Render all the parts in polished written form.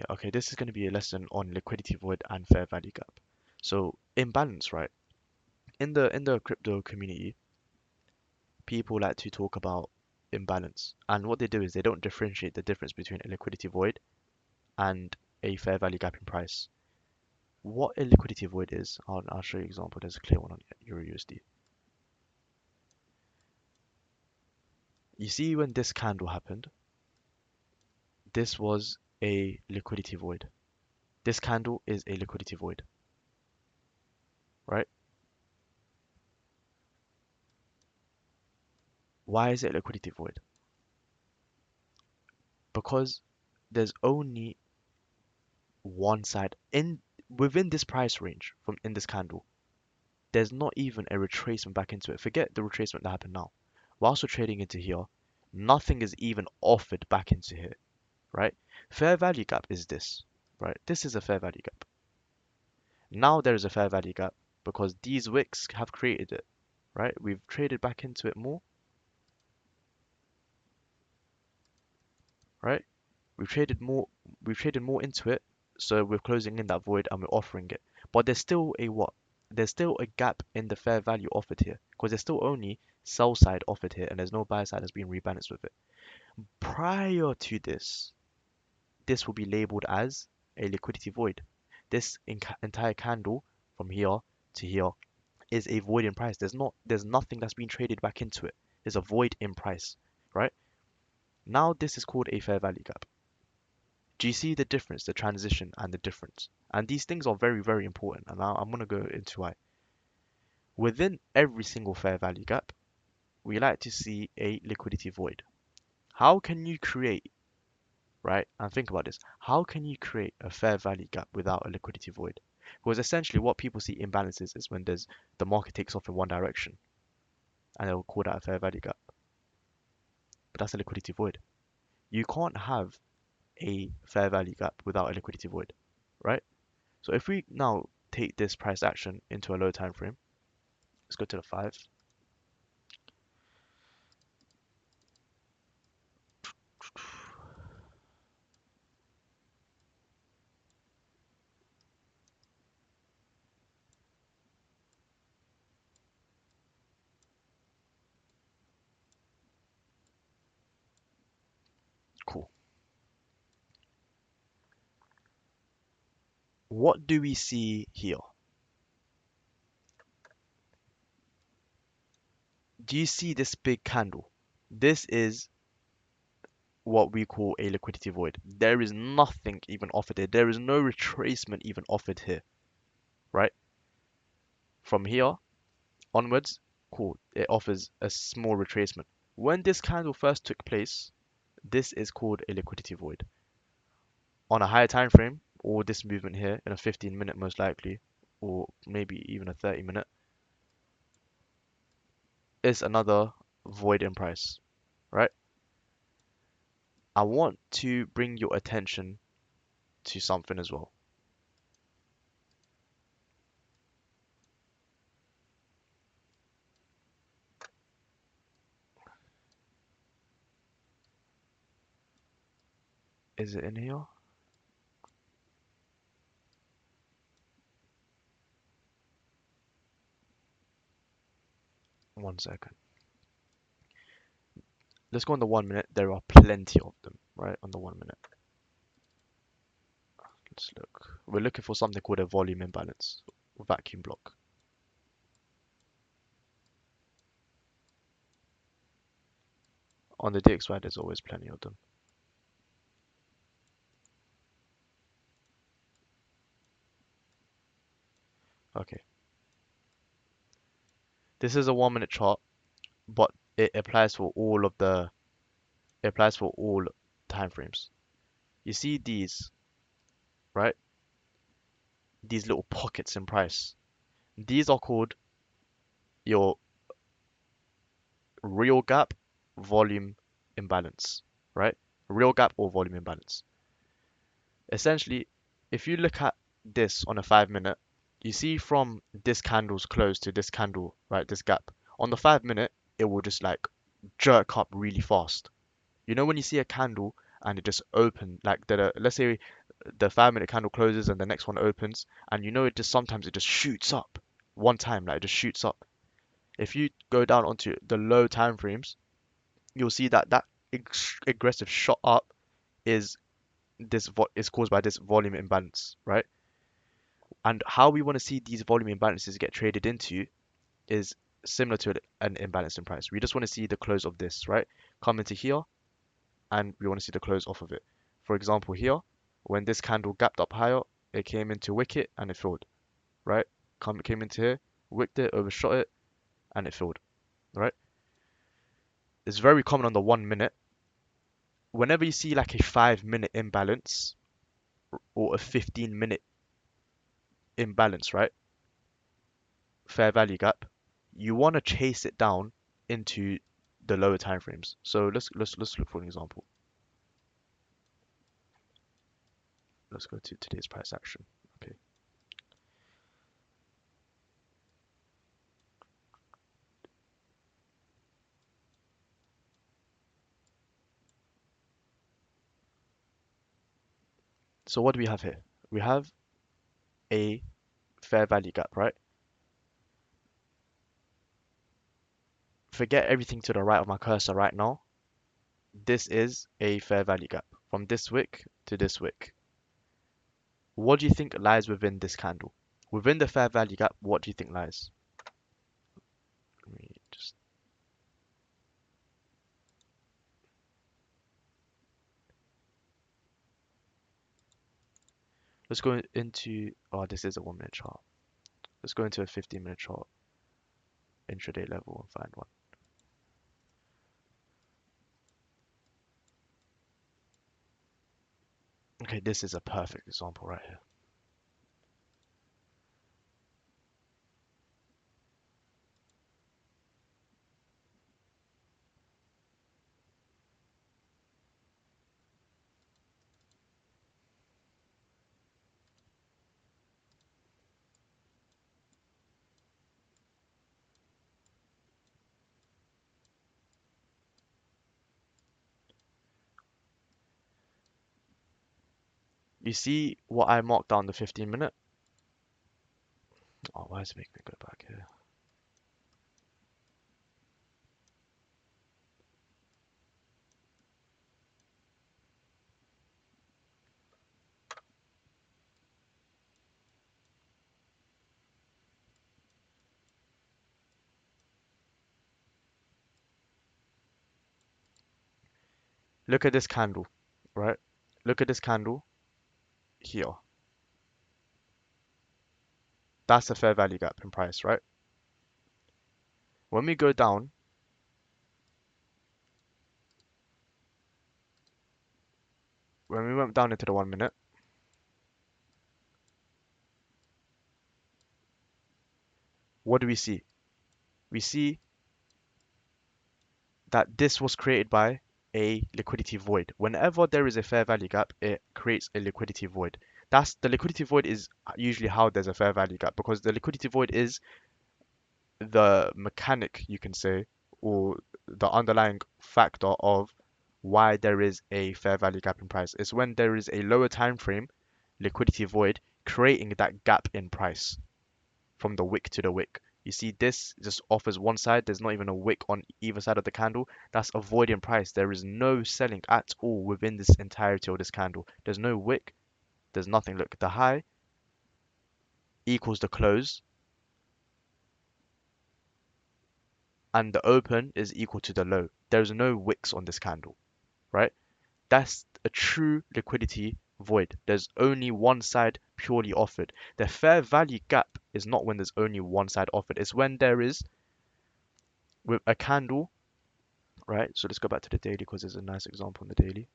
Okay, this is going to be a lesson on liquidity void and fair value gap. So imbalance, right? In the crypto community, people like to talk about imbalance, and what they do is they don't differentiate the difference between a liquidity void and a fair value gap in price. What a liquidity void is, I'll show you an example. There's a clear one on Euro USD. You see when this candle happened, this was a liquidity void. This candle is a liquidity void, right? Why is it a liquidity void? Because there's only one side in within this price range from in this candle. There's not even a retracement back into it. Forget the retracement that happened now. Whilst we're trading into here, nothing is even offered back into here, right? Fair value gap is this, right? This is a fair value gap. Now there is a fair value gap because these wicks have created it, right? We've traded back into it more, right? We've traded more into it, so we're closing in that void and we're offering it. But there's still a what? There's still a gap in the fair value offered here because there's still only sell side offered here and there's no buy side that's being rebalanced with it. Prior to this, this will be labeled as a liquidity void. This entire candle from here to here is a void in price. There's nothing that's being traded back into it. There's a void in price, right? Now this is called a fair value gap. Do you see the difference, the transition and the difference? And these things are very, very important. And now I'm going to go into why. Within every single fair value gap, we like to see a liquidity void. How can you create, right? And think about this. How can you create a fair value gap without a liquidity void? Because essentially what people see imbalances is when the market takes off in one direction and they'll call that a fair value gap. But that's a liquidity void. You can't have a fair value gap without a liquidity void, right? So if we now take this price action into a low time frame, let's go to the 5. Cool. What do we see here? Do you see this big candle? This is what we call a liquidity void. There is nothing even offered here. There is no retracement even offered here, right? From here onwards, cool, it offers a small retracement. When this candle first took place, this is called a liquidity void. On a higher time frame, or this movement here in a 15-minute most likely, or maybe even a 30-minute, is another void in price, right? I want to bring your attention to something as well. Is it in here? One second. Let's go on the 1 minute. There are plenty of them, right? On the 1 minute. Let's look. We're looking for something called a volume imbalance, vacuum block. On the DXY, there's always plenty of them. Okay. This is a 1 minute chart, but it applies for all time frames. You see these, right? These little pockets in price. These are called your real gap volume imbalance, right? Real gap or volume imbalance. Essentially, if you look at this on a 5 minute, you see from this candle's close to this candle, right? This gap. On the 5 minute, it will just like jerk up really fast. You know when you see a candle and it just open like let's say the 5 minute candle closes and the next one opens, and you know it just sometimes it just shoots up one time, like it just shoots up. If you go down onto the low time frames, you'll see that aggressive shot up is is caused by this volume imbalance, right? And how we want to see these volume imbalances get traded into is similar to an imbalance in price. We just want to see the close of this, right? Come into here, and we want to see the close off of it. For example, here, when this candle gapped up higher, it came into wick it and it filled, right? Came into here, wicked it, overshot it, and it filled, right? It's very common on the 1 minute. Whenever you see like a 5 minute imbalance or a 15-minute imbalance, right? Fair value gap, you want to chase it down into the lower time frames. So let's look for an example. Let's go to today's price action. Okay. So what do we have here? We have a fair value gap, right? Forget everything to the right of my cursor right now. This is a fair value gap from this wick to this wick. What do you think lies within this candle? Within the fair value gap, what do you think lies? Let me just let's go into, oh, this is a 1 minute chart. Let's go into a 15-minute chart, intraday level, and find one. Okay, this is a perfect example right here. You see what I marked down the 15-minute? Oh, why is it making me go back here? Look at this candle, right? Look at this candle here. That's a fair value gap in price, right? When we go down, when we went down into the 1 minute, what do we see? We see that this was created by a liquidity void. Whenever there is a fair value gap, it creates a liquidity void. That's the liquidity void is usually how there's a fair value gap, because the liquidity void is the mechanic, you can say, or the underlying factor of why there is a fair value gap in price. It's when there is a lower time frame liquidity void creating that gap in price from the wick to the wick. You see, this just offers one side. There's not even a wick on either side of the candle. That's a void in price. There is no selling at all within this entirety of this candle. There's no wick. There's nothing. Look, the high equals the close, and the open is equal to the low. There's no wicks on this candle, right? That's a true liquidity void. There's only one side purely offered. The fair value gap is not when there's only one side offered. It's when there is with a candle, right? So let's go back to the daily because there's a nice example in the daily.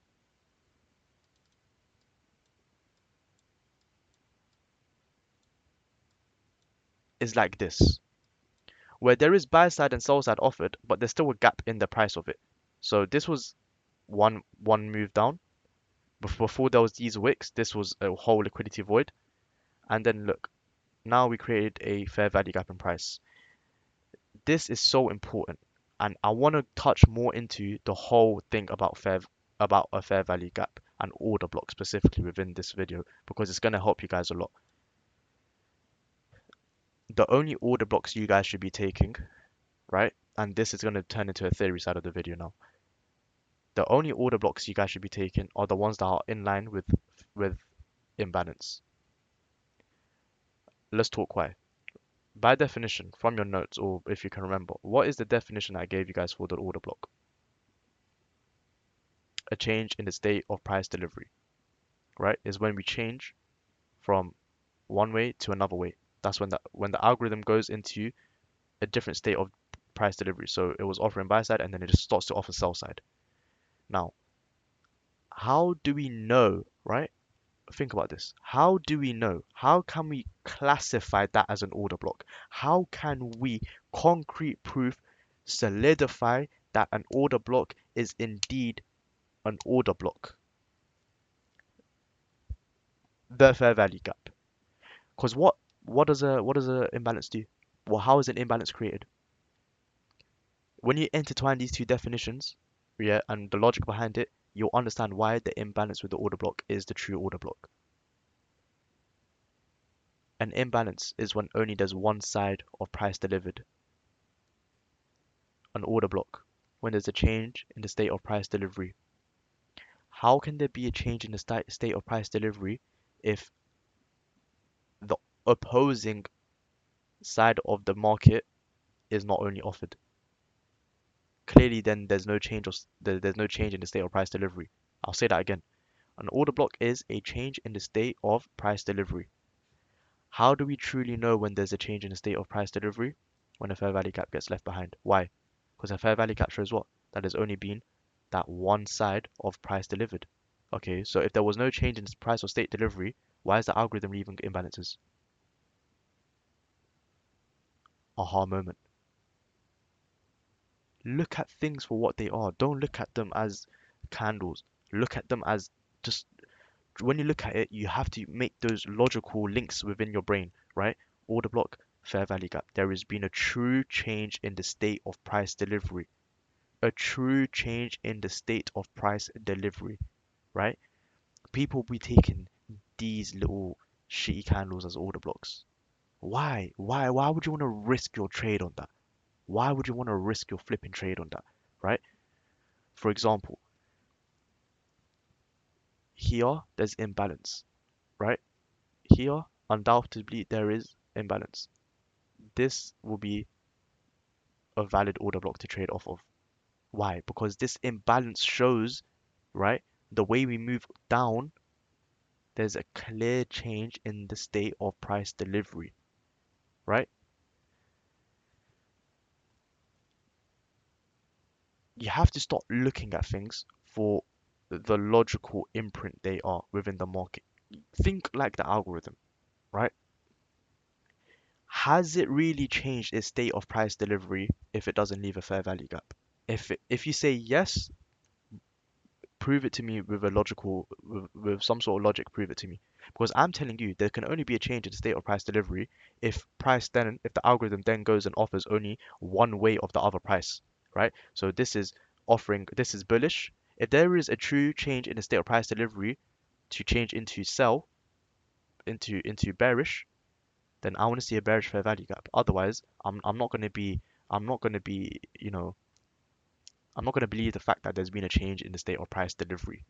Is like this, where there is buy side and sell side offered, but there's still a gap in the price of it. So this was one move down. Before there was these wicks, this was a whole liquidity void. And then look, now we created a fair value gap in price. This is so important, and I want to touch more into the whole thing about fair about a fair value gap and order block specifically within this video because it's going to help you guys a lot. The only order blocks you guys should be taking, right? And this is going to turn into a theory side of the video now. The only order blocks you guys should be taking are the ones that are in line with imbalance. Let's talk why. By definition, from your notes, or if you can remember, what is the definition I gave you guys for the order block? A change in the state of price delivery, right? Is when we change from one way to another way. That's when the algorithm goes into a different state of price delivery. So it was offering buy side and then it just starts to offer sell side. Now, how do we know, right? Think about this. How do we know? How can we classify that as an order block? How can we concrete proof solidify that an order block is indeed an order block? The fair value gap. Because what does a imbalance do? Well, how is an imbalance created? When you intertwine these two definitions, yeah, and the logic behind it, you'll understand why the imbalance with the order block is the true order block. An imbalance is when only there's one side of price delivered. An order block, when there's a change in the state of price delivery. How can there be a change in the state of price delivery if the opposing side of the market is not only offered? Clearly, then there's no change there's no change in the state of price delivery. I'll say that again. An order block is a change in the state of price delivery. How do we truly know when there's a change in the state of price delivery? When a fair value gap gets left behind. Why? Because a fair value gap shows what? That there's only been that one side of price delivered. Okay, so if there was no change in price or state delivery, why is the algorithm leaving imbalances? Aha moment. Look at things for what they are. Don't look at them as candles. Look at them as just when you look at it, you have to make those logical links within your brain, right? Order block, fair value gap. There has been a true change in the state of price delivery. A true change in the state of price delivery, right? People be taking these little shitty candles as order blocks. Why? Why would you want to risk your trade on that? Why would you want to risk your flipping trade on that, right? For example, here there's imbalance, right? Here, undoubtedly, there is imbalance. This will be a valid order block to trade off of. Why? Because this imbalance shows, right, the way we move down, there's a clear change in the state of price delivery, right? You have to start looking at things for the logical imprint they are within the market. Think like the algorithm, right? Has it really changed its state of price delivery if it doesn't leave a fair value gap? If you say yes, prove it to me with a logical with some sort of logic, prove it to me. Because I'm telling you there can only be a change in the state of price delivery if the algorithm then goes and offers only one way of the other price, right? So this is bullish. If there is a true change in the state of price delivery to change into sell into bearish, then I want to see a bearish fair value gap. Otherwise, I'm not going to be I'm not going to be, I'm not going to believe the fact that there's been a change in the state of price delivery.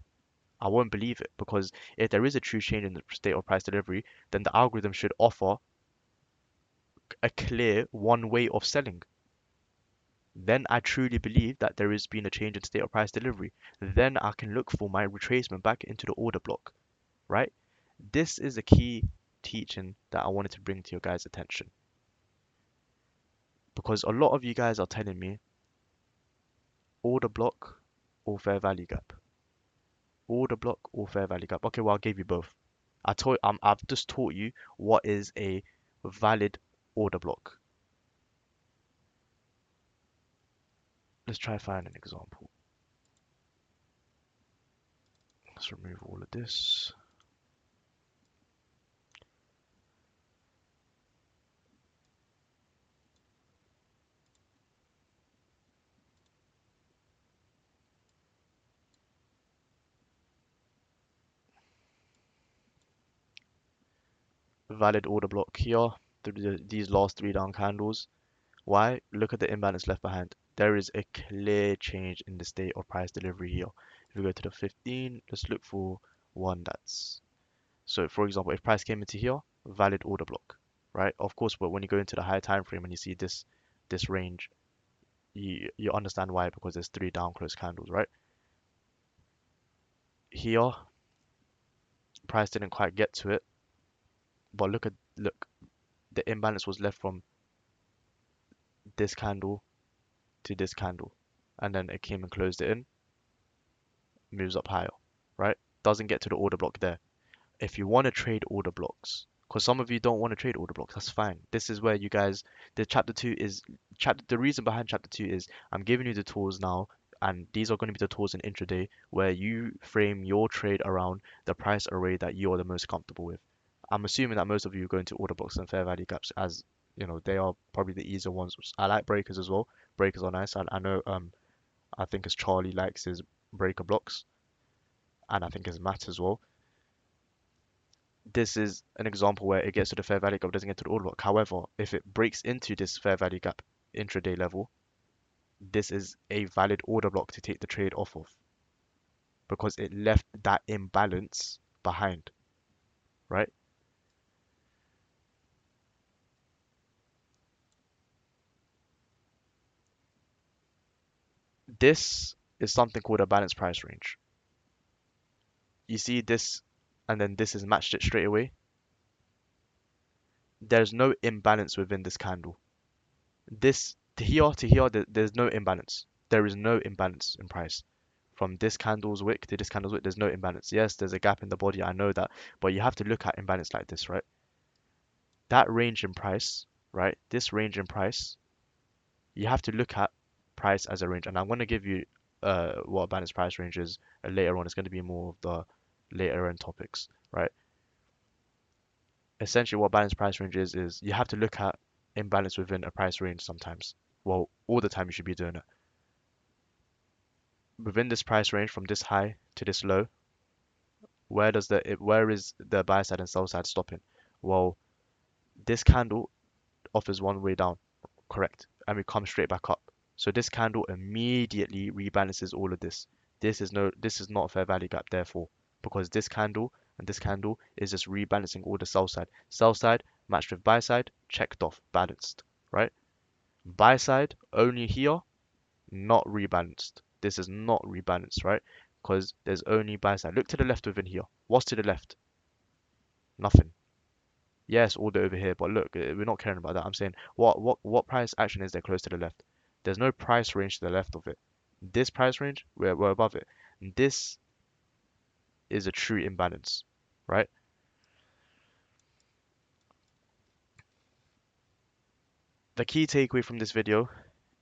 I won't believe it because if there is a true change in the state of price delivery, then the algorithm should offer a clear one way of selling. Then I truly believe that there has been a change in state of price delivery. Then I can look for my retracement back into the order block, right? This is a key teaching that I wanted to bring to your guys' attention because a lot of you guys are telling me order block or fair value gap. Order block or fair value gap. Okay, well, I gave you both. I've just taught you what is a valid order block. Let's try find an example. Let's remove all of this. valid order block here through these last three down candles. Why? Look at the imbalance left behind. There is a clear change in the state of price delivery here. If we go to the 15, let's look for one that's so for example, if price came into here, valid order block, right? Of course, but when you go into the higher time frame and you see this range, you understand why, because there's three down close candles, right? Here, price didn't quite get to it, but look, the imbalance was left from this candle to this candle, and then it came and closed it in, moves up higher, right? Doesn't get to the order block there. If you want to trade order blocks, because some of you don't want to trade order blocks, that's fine. This is where you guys, the chapter two is the reason behind chapter two is I'm giving you the tools now, and these are going to be the tools in intraday where you frame your trade around the price array that you are the most comfortable with. I'm assuming that most of you are going to order blocks and fair value gaps, as you know they are probably the easier ones. I like breakers as well. Breakers are nice. I know I think as Charlie likes his breaker blocks, and I think his Matt as well. This is an example where it gets to the fair value gap, doesn't get to the order block. However, if it breaks into this fair value gap intraday level, this is a valid order block to take the trade off of because it left that imbalance behind, right? This is something called a balanced price range. You see this, and then this is matched it straight away. There's no imbalance within this candle. This to here, there's no imbalance. There is no imbalance in price. From this candle's wick to this candle's wick, there's no imbalance. Yes, there's a gap in the body, I know that, but you have to look at imbalance like this, right? That range in price, right? This range in price, you have to look at price as a range. And I'm going to give you what a balanced price range is later on. It's going to be more of the later end topics, right? Essentially, what balanced price range is you have to look at imbalance within a price range sometimes. Well, all the time you should be doing it. Within this price range from this high to this low, where is the buy side and sell side stopping? Well, this candle offers one way down, correct, and we come straight back up. So this candle immediately rebalances all of this. This is not a fair value gap, therefore, because this candle and this candle is just rebalancing all the sell side. Sell side matched with buy side, checked off, balanced, right? Buy side only here, not rebalanced. This is not rebalanced, right? Because there's only buy side. Look to the left within here. What's to the left? Nothing. Yes, all the way over here, but look, we're not caring about that. I'm saying what price action is there close to the left? There's no price range to the left of it. This price range, we're above it. This is a true imbalance, right? The key takeaway from this video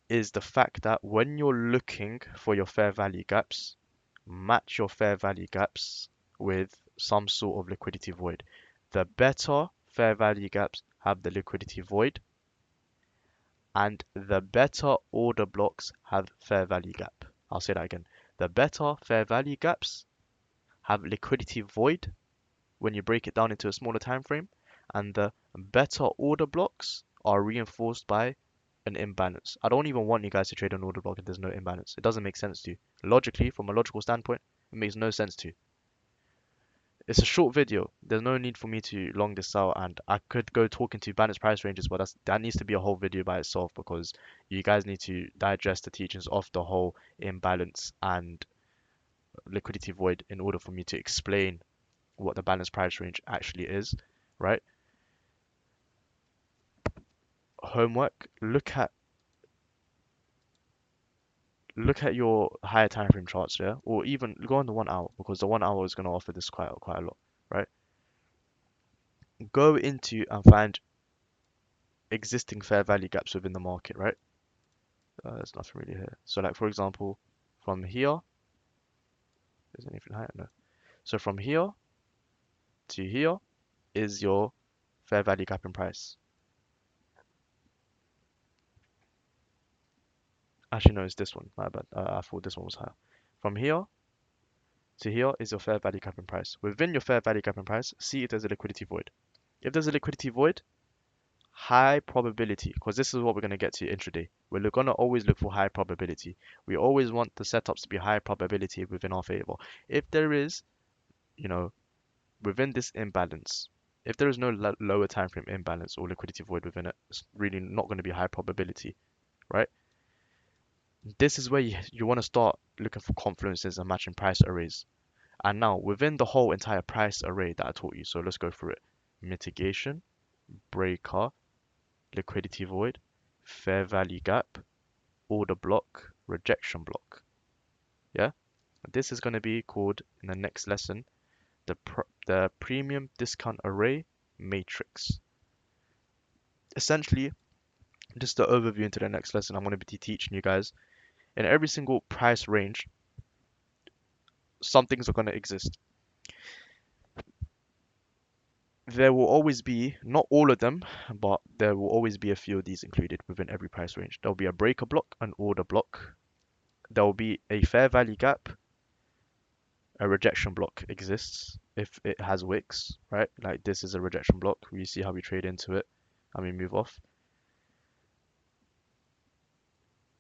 is the fact that when you're looking for your fair value gaps, match your fair value gaps with some sort of liquidity void. The better fair value gaps have the liquidity void, and the better order blocks have fair value gap. I'll say that again. The better fair value gaps have liquidity void when you break it down into a smaller time frame, and the better order blocks are reinforced by an imbalance. I don't even want you guys to trade an order block if there's no imbalance. It doesn't make sense to you. Logically, from a logical standpoint, it makes no sense to you. It's a short video. There's no need for me to long this out, and I could go talking to balanced price ranges, but that needs to be a whole video by itself because you guys need to digest the teachings of the whole imbalance and liquidity void in order for me to explain what the balanced price range actually is, right? Homework, look at your higher time frame charts there, or even go on the 1 hour because the 1 hour is going to offer this quite a lot, right? Go into and find existing fair value gaps within the market, right? There's nothing really here. So like for example, from here, is anything higher? No. So from here to here is your fair value gap in price. Actually, no, it's this one. My bad. I thought this one was higher. From here to here is your fair value gap in price. Within your fair value gap in price, see if there's a liquidity void. If there's a liquidity void, high probability, because this is what we're going to get to intraday. We're going to always look for high probability. We always want the setups to be high probability within our favor. If there is, you know, within this imbalance, if there is no lower time frame imbalance or liquidity void within it, it's really not going to be high probability, right? This is where you want to start looking for confluences and matching price arrays. And now within the whole entire price array that I taught you, so let's go through it. Mitigation, breaker, liquidity void, fair value gap, order block, rejection block. Yeah, this is going to be called in the next lesson the premium discount array matrix. Essentially, just the overview into the next lesson, I'm going to be teaching you guys in every single price range, some things are going to exist. There will always be, not all of them, but there will always be a few of these included within every price range. There'll be a breaker block, an order block. There will be a fair value gap. A rejection block exists if it has wicks, right? Like this is a rejection block. You see how we trade into it and we move off.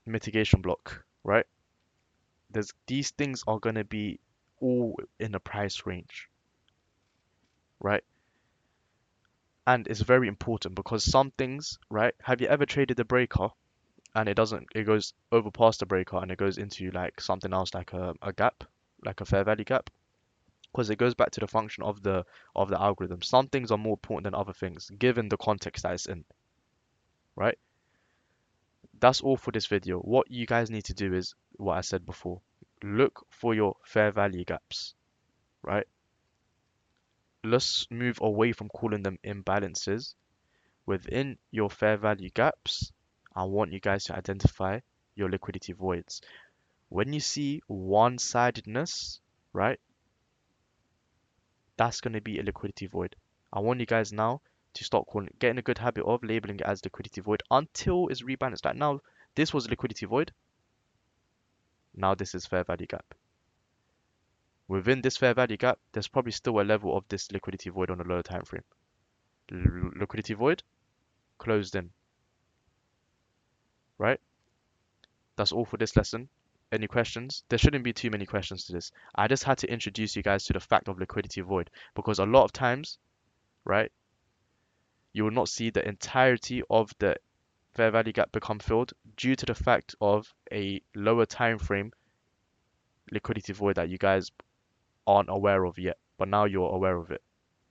Mitigation block, right? These things are going to be all in a price range, right? And it's very important because some things, right? Have you ever traded a breaker and it goes over past the breaker and it goes into like something else like a gap, like a fair value gap? Because it goes back to the function of the algorithm. Some things are more important than other things, given the context that it's in, right? That's all for this video. What you guys need to do is what I said before. Look for your fair value gaps, right? Let's move away from calling them imbalances. Within your fair value gaps, I want you guys to identify your liquidity voids. When you see one-sidedness, right, that's going to be a liquidity void. I want you guys now to start getting a good habit of labeling it as liquidity void until it's rebalanced. Like now, this was liquidity void. Now this is fair value gap. Within this fair value gap, there's probably still a level of this liquidity void on a lower time frame. Liquidity void closed in, right? That's all for this lesson. Any questions? There shouldn't be too many questions to this. I just had to introduce you guys to the fact of liquidity void because a lot of times, right, you will not see the entirety of the fair value gap become filled due to the fact of a lower time frame liquidity void that you guys aren't aware of yet, but now you're aware of it.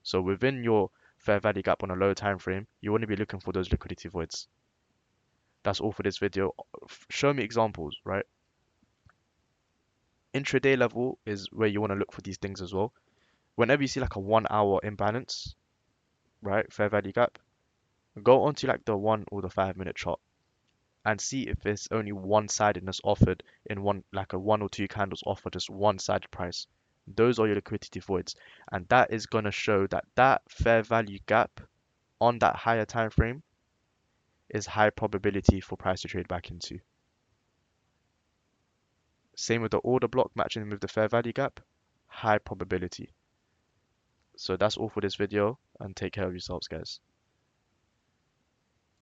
So within your fair value gap on a lower time frame, you want to be looking for those liquidity voids. That's all for this video. Show me examples, right? Intraday level is where you want to look for these things as well. Whenever you see like a 1 hour imbalance, right, fair value gap, go onto like the 1 or the 5 minute chart and see if there's only one-sidedness offered in one, like a 1 or 2 candles offer just one-sided price. Those are your liquidity voids, and that is gonna show that that fair value gap on that higher time frame is high probability for price to trade back into. Same with the order block matching with the fair value gap, high probability. So that's all for this video, and take care of yourselves, guys.